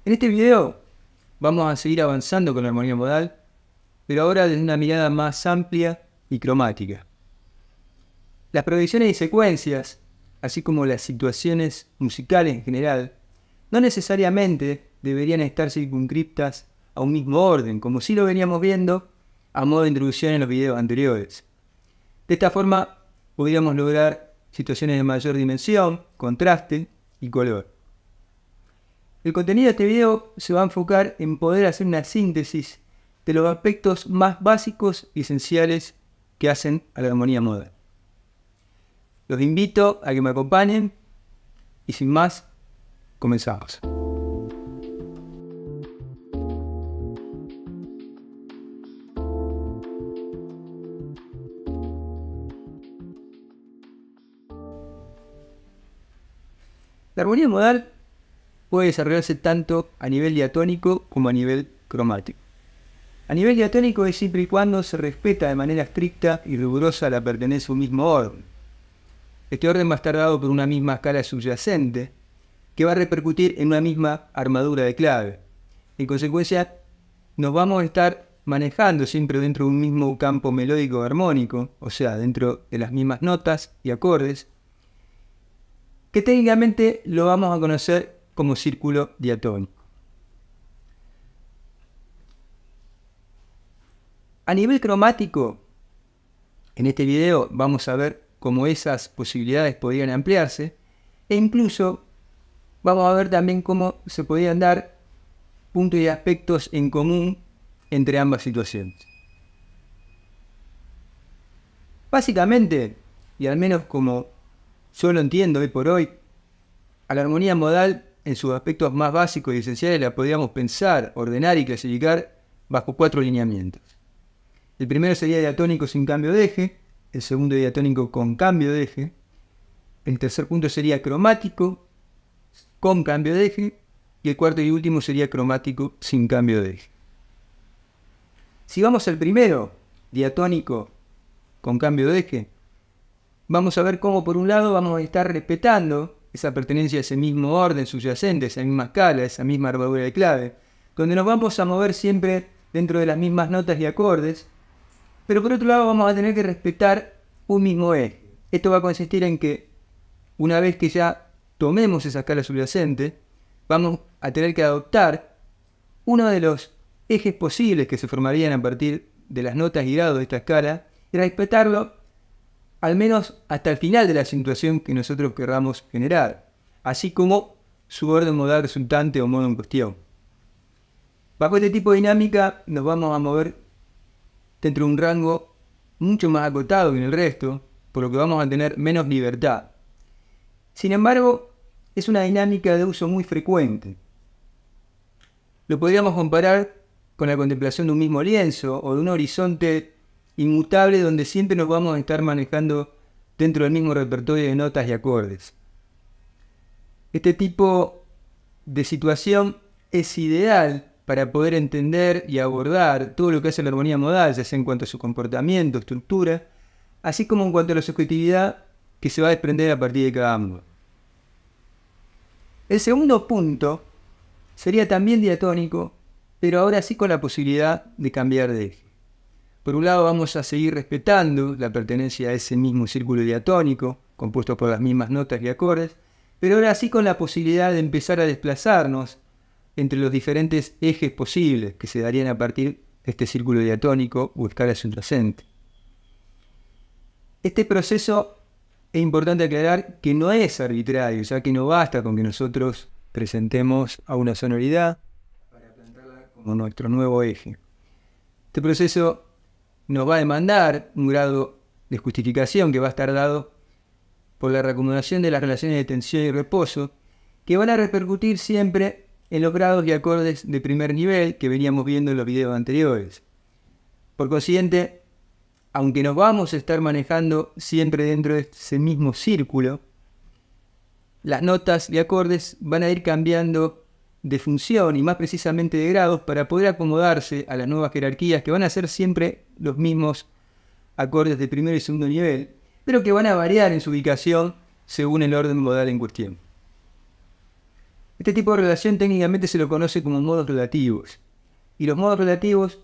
En este video vamos a seguir avanzando con la armonía modal, pero ahora desde una mirada más amplia y cromática. Las progresiones y secuencias, así como las situaciones musicales en general, no necesariamente deberían estar circunscriptas a un mismo orden, como sí lo veníamos viendo a modo de introducción en los videos anteriores. De esta forma podríamos lograr situaciones de mayor dimensión, contraste y color. El contenido de este video se va a enfocar en poder hacer una síntesis de los aspectos más básicos y esenciales que hacen a la armonía modal. Los invito a que me acompañen y sin más, comenzamos. La armonía modal puede desarrollarse tanto a nivel diatónico como a nivel cromático. A nivel diatónico es siempre y cuando se respeta de manera estricta y rigurosa la pertenencia a un mismo orden. Este orden va a estar dado por una misma escala subyacente que va a repercutir en una misma armadura de clave. En consecuencia, nos vamos a estar manejando siempre dentro de un mismo campo melódico armónico, o sea, dentro de las mismas notas y acordes, que técnicamente lo vamos a conocer como círculo diatónico. A nivel cromático, en este video vamos a ver cómo esas posibilidades podrían ampliarse e incluso vamos a ver también cómo se podrían dar puntos y aspectos en común entre ambas situaciones. Básicamente, y al menos como yo lo entiendo hoy por hoy, a la armonía modal en sus aspectos más básicos y esenciales la podríamos pensar, ordenar y clasificar bajo 4 lineamientos. El primero sería diatónico sin cambio de eje, el segundo diatónico con cambio de eje, el tercer punto sería cromático con cambio de eje y el cuarto y último sería cromático sin cambio de eje. Si vamos al primero, diatónico con cambio de eje, vamos a ver cómo por un lado vamos a estar respetando esa pertenencia a ese mismo orden subyacente, esa misma escala, esa misma armadura de clave, donde nos vamos a mover siempre dentro de las mismas notas y acordes, pero por otro lado vamos a tener que respetar un mismo eje. Esto va a consistir en que una vez que ya tomemos esa escala subyacente, vamos a tener que adoptar uno de los ejes posibles que se formarían a partir de las notas y grados de esta escala y respetarlo al menos hasta el final de la acentuación que nosotros querramos generar, así como su orden modal resultante o modo en cuestión. Bajo este tipo de dinámica nos vamos a mover dentro de un rango mucho más acotado que en el resto, por lo que vamos a tener menos libertad. Sin embargo, es una dinámica de uso muy frecuente. Lo podríamos comparar con la contemplación de un mismo lienzo o de un horizonte inmutable donde siempre nos vamos a estar manejando dentro del mismo repertorio de notas y acordes. Este tipo de situación es ideal para poder entender y abordar todo lo que hace la armonía modal, ya sea en cuanto a su comportamiento, estructura, así como en cuanto a la subjetividad que se va a desprender a partir de cada ambos. El segundo punto sería también diatónico, pero ahora sí con la posibilidad de cambiar de eje. Por un lado vamos a seguir respetando la pertenencia a ese mismo círculo diatónico, compuesto por las mismas notas y acordes, pero ahora sí con la posibilidad de empezar a desplazarnos entre los diferentes ejes posibles que se darían a partir de este círculo diatónico o escala subyacente. Este proceso es importante aclarar que no es arbitrario, ya que no basta con que nosotros presentemos a una sonoridad para plantarla como nuestro nuevo eje. Este proceso nos va a demandar un grado de justificación que va a estar dado por la reacomodación de las relaciones de tensión y reposo, que van a repercutir siempre en los grados y acordes de primer nivel que veníamos viendo en los videos anteriores. Por consiguiente, aunque nos vamos a estar manejando siempre dentro de ese mismo círculo, las notas y acordes van a ir cambiando de función y más precisamente de grados para poder acomodarse a las nuevas jerarquías que van a ser siempre los mismos acordes de primer y segundo nivel, pero que van a variar en su ubicación según el orden modal en cuestión. Este tipo de relación técnicamente se lo conoce como modos relativos. Y los modos relativos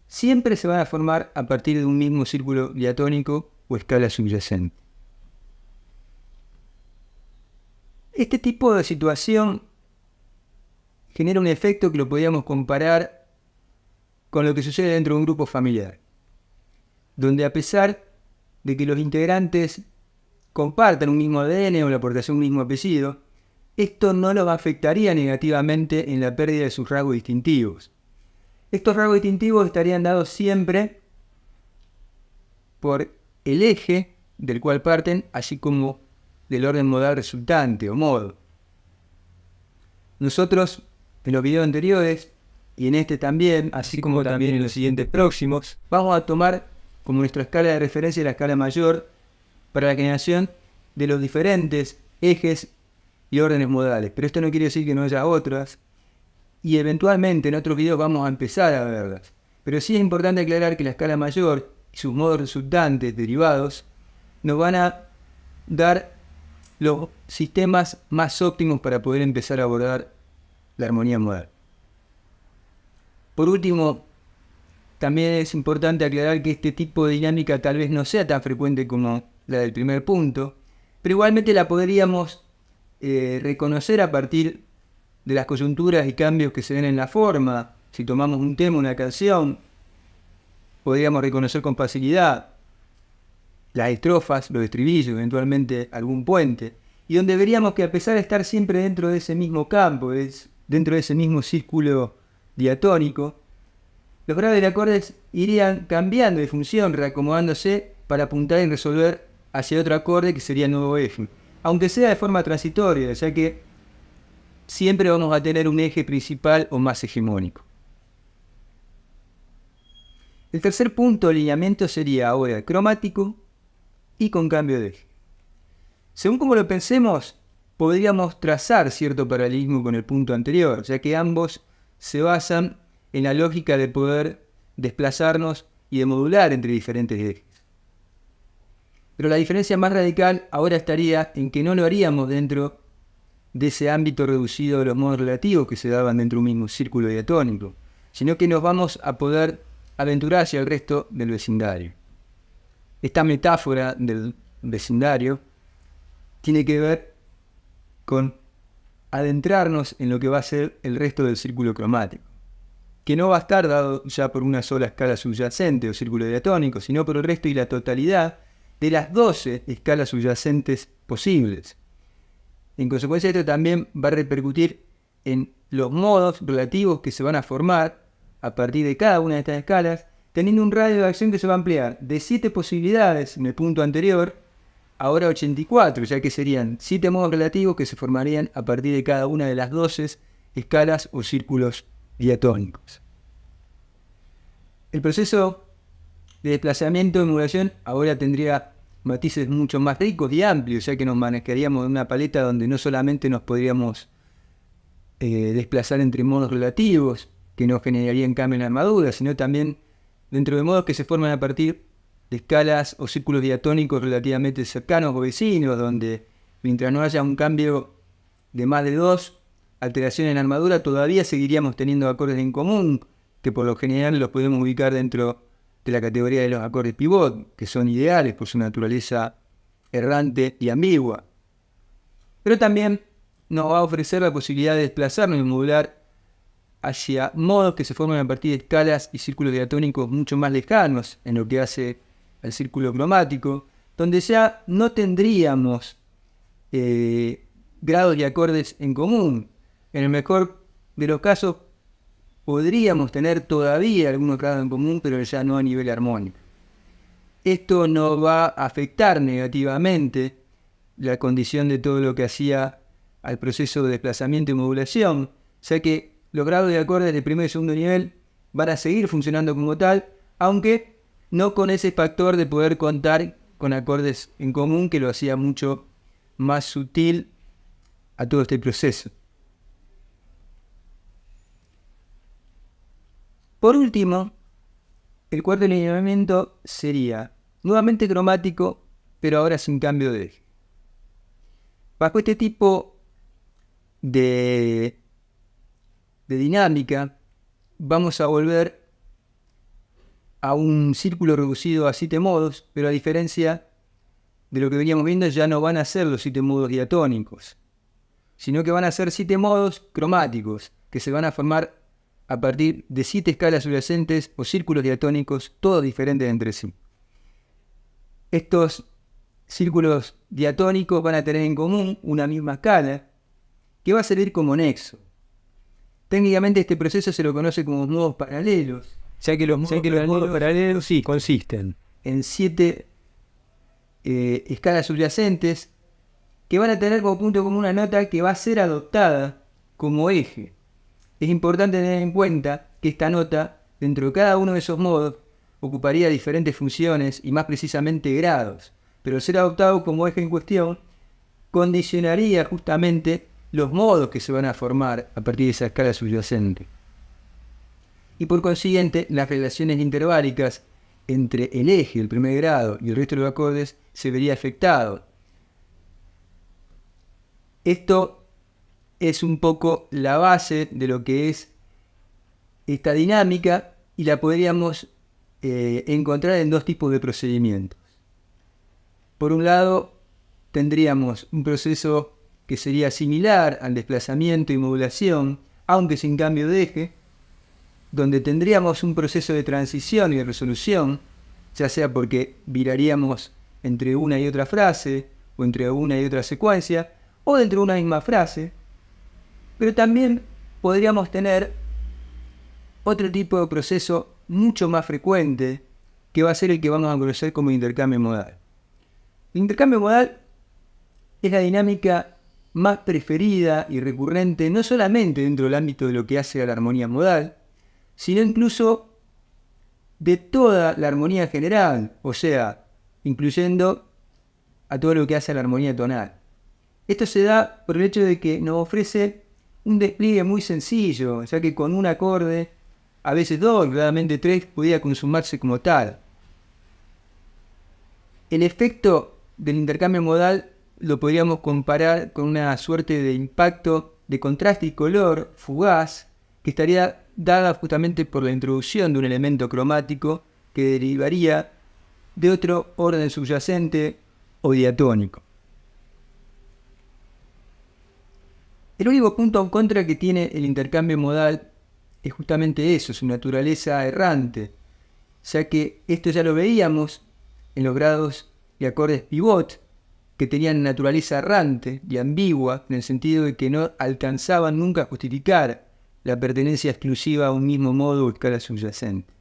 siempre se van a formar a partir de un mismo círculo diatónico o escala subyacente. Este tipo de situación genera un efecto que lo podríamos comparar con lo que sucede dentro de un grupo familiar, donde a pesar de que los integrantes compartan un mismo ADN o la aportación de un mismo apellido, esto no los afectaría negativamente en la pérdida de sus rasgos distintivos. Estos rasgos distintivos estarían dados siempre por el eje del cual parten, así como del orden modal resultante o modo. Nosotros, en los videos anteriores, y en este también, así como también en los siguientes próximos, vamos a tomar como nuestra escala de referencia la escala mayor para la generación de los diferentes ejes y órdenes modales. Pero esto no quiere decir que no haya otras, y eventualmente en otros videos vamos a empezar a verlas. Pero sí es importante aclarar que la escala mayor y sus modos resultantes derivados nos van a dar los sistemas más óptimos para poder empezar a abordar la armonía modal. Por último, también es importante aclarar que este tipo de dinámica tal vez no sea tan frecuente como la del primer punto, pero igualmente la podríamos reconocer a partir de las coyunturas y cambios que se ven en la forma. Si tomamos un tema, una canción, podríamos reconocer con facilidad las estrofas, los estribillos, eventualmente algún puente, y donde veríamos que a pesar de estar siempre dentro de ese mismo campo, dentro de ese mismo círculo diatónico, los grados de acordes irían cambiando de función, reacomodándose para apuntar y resolver hacia otro acorde que sería el nuevo eje, aunque sea de forma transitoria, ya que siempre vamos a tener un eje principal o más hegemónico. El tercer punto de alineamiento sería ahora cromático y con cambio de eje. Según como lo pensemos, podríamos trazar cierto paralelismo con el punto anterior, ya que ambos se basan en la lógica de poder desplazarnos y de modular entre diferentes ejes. Pero la diferencia más radical ahora estaría en que no lo haríamos dentro de ese ámbito reducido de los modos relativos que se daban dentro de un mismo círculo diatónico, sino que nos vamos a poder aventurar hacia el resto del vecindario. Esta metáfora del vecindario tiene que ver con adentrarnos en lo que va a ser el resto del círculo cromático, que no va a estar dado ya por una sola escala subyacente o círculo diatónico, sino por el resto y la totalidad de las 12 escalas subyacentes posibles. En consecuencia, esto también va a repercutir en los modos relativos que se van a formar a partir de cada una de estas escalas, teniendo un radio de acción que se va a ampliar de 7 posibilidades en el punto anterior, ahora 84, ya que serían 7 modos relativos que se formarían a partir de cada una de las 12 escalas o círculos diatónicos. El proceso de desplazamiento de modulación ahora tendría matices mucho más ricos y amplios, ya que nos manejaríamos en una paleta donde no solamente nos podríamos desplazar entre modos relativos, que no generarían cambio en la armadura, sino también dentro de modos que se forman a partir de escalas o círculos diatónicos relativamente cercanos o vecinos, donde mientras no haya un cambio de más de 2 alteraciones en la armadura, todavía seguiríamos teniendo acordes en común, que por lo general los podemos ubicar dentro de la categoría de los acordes pivot, que son ideales por su naturaleza errante y ambigua. Pero también nos va a ofrecer la posibilidad de desplazarnos y modular hacia modos que se forman a partir de escalas y círculos diatónicos mucho más lejanos en lo que hace al círculo cromático, donde ya no tendríamos grados y acordes en común. En el mejor de los casos podríamos tener todavía algunos grados en común, pero ya no a nivel armónico. Esto no va a afectar negativamente la condición de todo lo que hacía al proceso de desplazamiento y modulación, ya que los grados de acordes de primer y segundo nivel van a seguir funcionando como tal, aunque no con ese factor de poder contar con acordes en común que lo hacía mucho más sutil a todo este proceso. Por último, el cuarto alineamiento sería nuevamente cromático, pero ahora sin cambio de eje. Bajo este tipo de dinámica, vamos a volver a un círculo reducido a 7 modos, pero a diferencia de lo que veníamos viendo, ya no van a ser los 7 modos diatónicos, sino que van a ser 7 modos cromáticos, que se van a formar a partir de 7 escalas subyacentes o círculos diatónicos, todos diferentes entre sí. Estos círculos diatónicos van a tener en común una misma escala, que va a servir como nexo. Técnicamente este proceso se lo conoce como modos paralelos, ya que los modos paralelos sí consisten en 7 escalas subyacentes que van a tener como punto común una nota que va a ser adoptada como eje. Es importante tener en cuenta que esta nota, dentro de cada uno de esos modos, ocuparía diferentes funciones y más precisamente grados, pero al ser adoptado como eje en cuestión, condicionaría justamente los modos que se van a formar a partir de esa escala subyacente. Y por consiguiente, las relaciones interválicas entre el eje, el primer grado, y el resto de los acordes se vería afectado. Esto es un poco la base de lo que es esta dinámica y la podríamos encontrar en 2 tipos de procedimientos. Por un lado, tendríamos un proceso que sería similar al desplazamiento y modulación, aunque sin cambio de eje, donde tendríamos un proceso de transición y de resolución, ya sea porque viraríamos entre una y otra frase, o entre una y otra secuencia, o dentro de una misma frase, pero también podríamos tener otro tipo de proceso mucho más frecuente, que va a ser el que vamos a conocer como intercambio modal. El intercambio modal es la dinámica más preferida y recurrente, no solamente dentro del ámbito de lo que hace a la armonía modal, sino incluso de toda la armonía general, o sea, incluyendo a todo lo que hace a la armonía tonal. Esto se da por el hecho de que nos ofrece un despliegue muy sencillo, ya que con un acorde, a veces 2, claramente 3, podía consumarse como tal. El efecto del intercambio modal lo podríamos comparar con una suerte de impacto de contraste y color fugaz que estaría dada justamente por la introducción de un elemento cromático que derivaría de otro orden subyacente o diatónico. El único punto en contra que tiene el intercambio modal es justamente eso, su naturaleza errante, ya que esto ya lo veíamos en los grados y acordes pivot, que tenían naturaleza errante y ambigua, en el sentido de que no alcanzaban nunca a justificar la pertenencia exclusiva a un mismo modo o escala subyacente.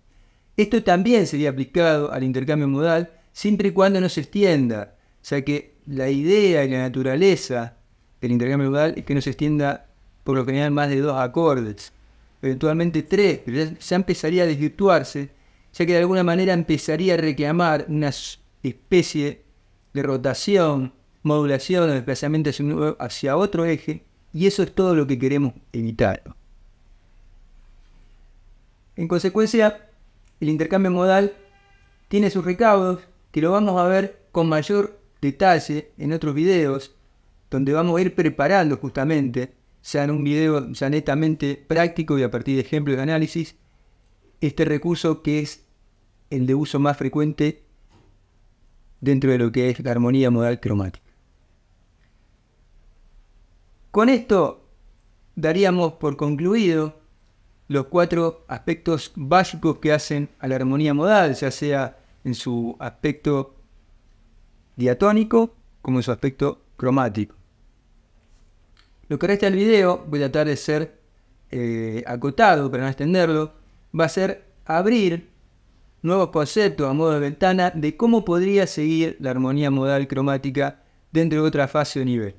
Esto también sería aplicado al intercambio modal siempre y cuando no se extienda, ya que la idea y la naturaleza del intercambio modal es que no se extienda por lo general más de 2 acordes, eventualmente 3, pero ya empezaría a desvirtuarse, ya que de alguna manera empezaría a reclamar una especie de rotación, modulación o desplazamiento hacia otro eje, y eso es todo lo que queremos evitar. En consecuencia, el intercambio modal tiene sus recaudos, que lo vamos a ver con mayor detalle en otros videos, donde vamos a ir preparando justamente, ya en un video ya netamente práctico y a partir de ejemplos de análisis, este recurso que es el de uso más frecuente dentro de lo que es la armonía modal cromática. Con esto daríamos por concluido los 4 aspectos básicos que hacen a la armonía modal, ya sea en su aspecto diatónico como en su aspecto cromático. Lo que resta del video, voy a tratar de ser acotado para no extenderlo, va a ser abrir nuevos conceptos a modo de ventana de cómo podría seguir la armonía modal cromática dentro de otra fase o nivel.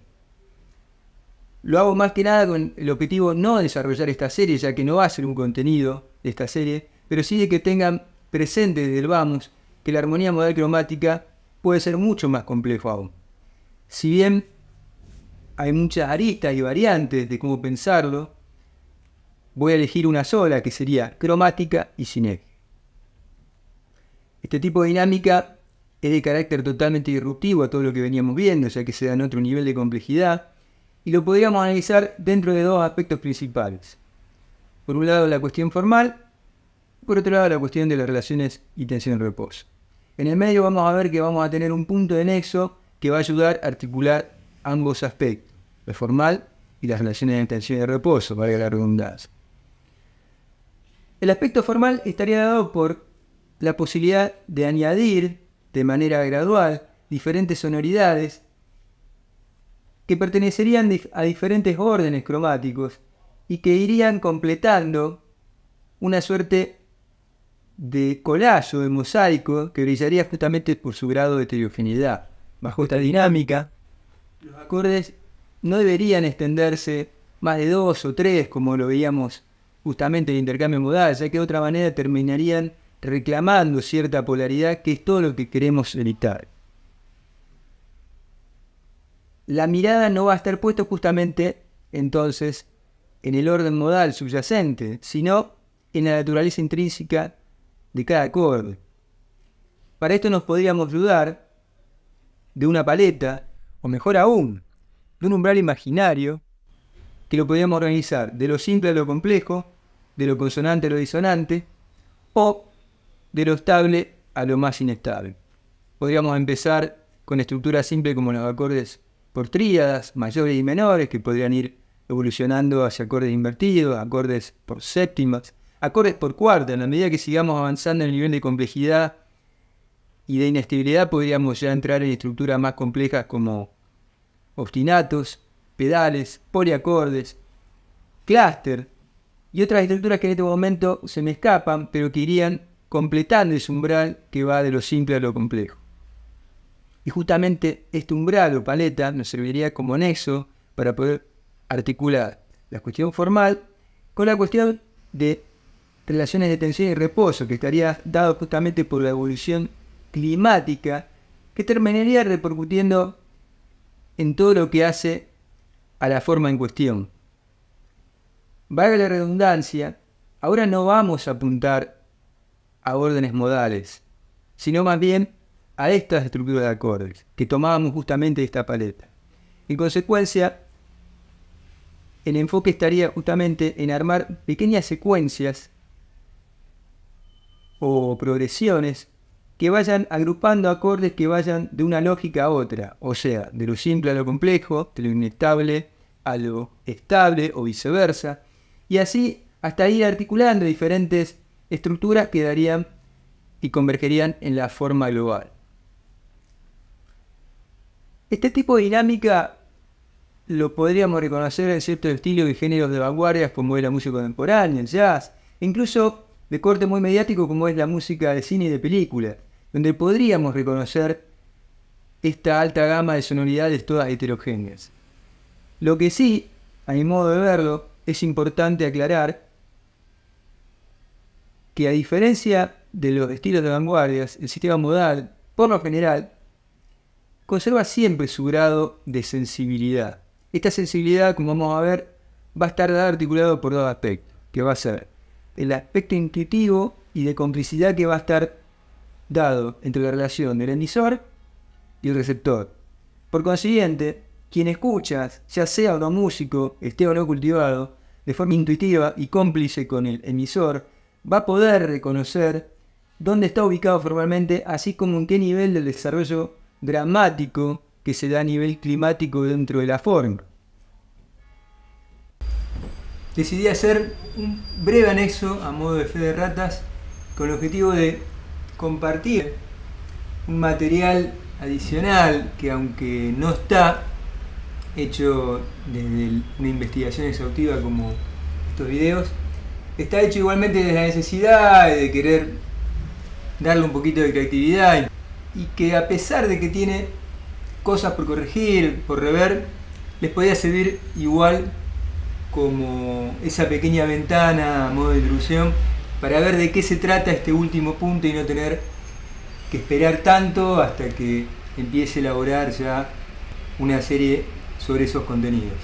Lo hago más que nada con el objetivo no de desarrollar esta serie, ya que no va a ser un contenido de esta serie, pero sí de que tengan presente desde el vamos que la armonía modal cromática puede ser mucho más complejo aún. Si bien hay muchas aristas y variantes de cómo pensarlo, voy a elegir una sola, que sería cromática y sin eje. Este tipo de dinámica es de carácter totalmente disruptivo a todo lo que veníamos viendo, ya que se da en otro nivel de complejidad, y lo podríamos analizar dentro de dos aspectos principales. Por un lado la cuestión formal, por otro lado la cuestión de las relaciones y tensión-reposo. En el medio vamos a ver que vamos a tener un punto de nexo que va a ayudar a articular ambos aspectos, lo formal y las relaciones de tensión y de reposo, valga la redundancia. El aspecto formal estaría dado por la posibilidad de añadir de manera gradual diferentes sonoridades que pertenecerían a diferentes órdenes cromáticos y que irían completando una suerte de collage o de mosaico que brillaría justamente por su grado de heterogeneidad. Bajo esta dinámica, los acordes no deberían extenderse más de 2 o 3 como lo veíamos justamente en el intercambio modal, ya que de otra manera terminarían reclamando cierta polaridad, que es todo lo que queremos evitar. La mirada no va a estar puesta justamente entonces en el orden modal subyacente, sino en la naturaleza intrínseca de cada acorde. Para esto nos podríamos ayudar de una paleta, o mejor aún, de un umbral imaginario, que lo podríamos organizar de lo simple a lo complejo, de lo consonante a lo disonante, o de lo estable a lo más inestable. Podríamos empezar con estructuras simples como los acordes por tríadas, mayores y menores, que podrían ir evolucionando hacia acordes invertidos, acordes por séptimas, acordes por cuarta. En la medida que sigamos avanzando en el nivel de complejidad y de inestabilidad, podríamos ya entrar en estructuras más complejas como ostinatos, pedales, poliacordes, clúster y otras estructuras que en este momento se me escapan, pero que irían completando ese umbral que va de lo simple a lo complejo. Y justamente este umbral o paleta nos serviría como nexo para poder articular la cuestión formal con la cuestión de relaciones de tensión y reposo, que estaría dado justamente por la evolución climática, que terminaría repercutiendo en todo lo que hace a la forma en cuestión. Valga la redundancia, ahora no vamos a apuntar a órdenes modales, sino más bien a estas estructuras de acordes que tomábamos justamente de esta paleta. En consecuencia, el enfoque estaría justamente en armar pequeñas secuencias o progresiones que vayan agrupando acordes que vayan de una lógica a otra, o sea, de lo simple a lo complejo, de lo inestable a lo estable o viceversa, y así hasta ir articulando diferentes estructuras que darían y convergerían en la forma global. Este tipo de dinámica lo podríamos reconocer en ciertos estilos y géneros de vanguardias como es la música contemporánea, el jazz, incluso de corte muy mediático como es la música de cine y de película, donde podríamos reconocer esta alta gama de sonoridades todas heterogéneas. Lo que sí, a mi modo de verlo, es importante aclarar que a diferencia de los estilos de vanguardias, el sistema modal, por lo general, conserva siempre su grado de sensibilidad. Esta sensibilidad, como vamos a ver, va a estar articulado por dos aspectos, que va a ser el aspecto intuitivo y de complicidad que va a estar dado entre la relación del emisor y el receptor. Por consiguiente, quien escucha, ya sea o no músico, esté o no cultivado, de forma intuitiva y cómplice con el emisor, va a poder reconocer dónde está ubicado formalmente, así como en qué nivel del desarrollo dramático que se da a nivel climático dentro de la forma. Decidí hacer un breve anexo a modo de fe de ratas con el objetivo de compartir un material adicional que, aunque no está hecho desde una investigación exhaustiva como estos videos, está hecho igualmente desde la necesidad de querer darle un poquito de creatividad, y que a pesar de que tiene cosas por corregir, por rever, les podría servir igual como esa pequeña ventana a modo de introducción para ver de qué se trata este último punto y no tener que esperar tanto hasta que empiece a elaborar ya una serie sobre esos contenidos.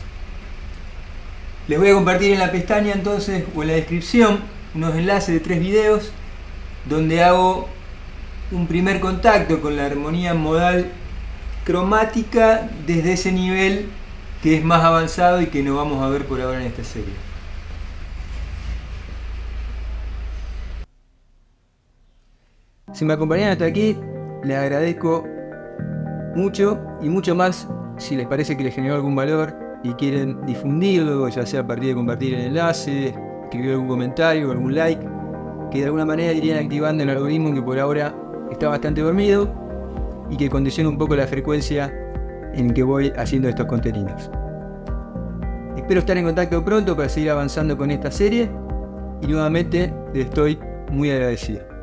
Les voy a compartir en la pestaña entonces o en la descripción unos enlaces de 3 videos donde hago un primer contacto con la armonía modal cromática desde ese nivel que es más avanzado y que no vamos a ver por ahora en esta serie. Si me acompañan hasta aquí, les agradezco mucho y mucho más si les parece que les generó algún valor y quieren difundirlo, ya sea a partir de compartir el enlace, escribir algún comentario, algún like, que de alguna manera irían activando el algoritmo que por ahora está bastante dormido y que condiciona un poco la frecuencia en que voy haciendo estos contenidos. Espero estar en contacto pronto para seguir avanzando con esta serie y nuevamente les estoy muy agradecido.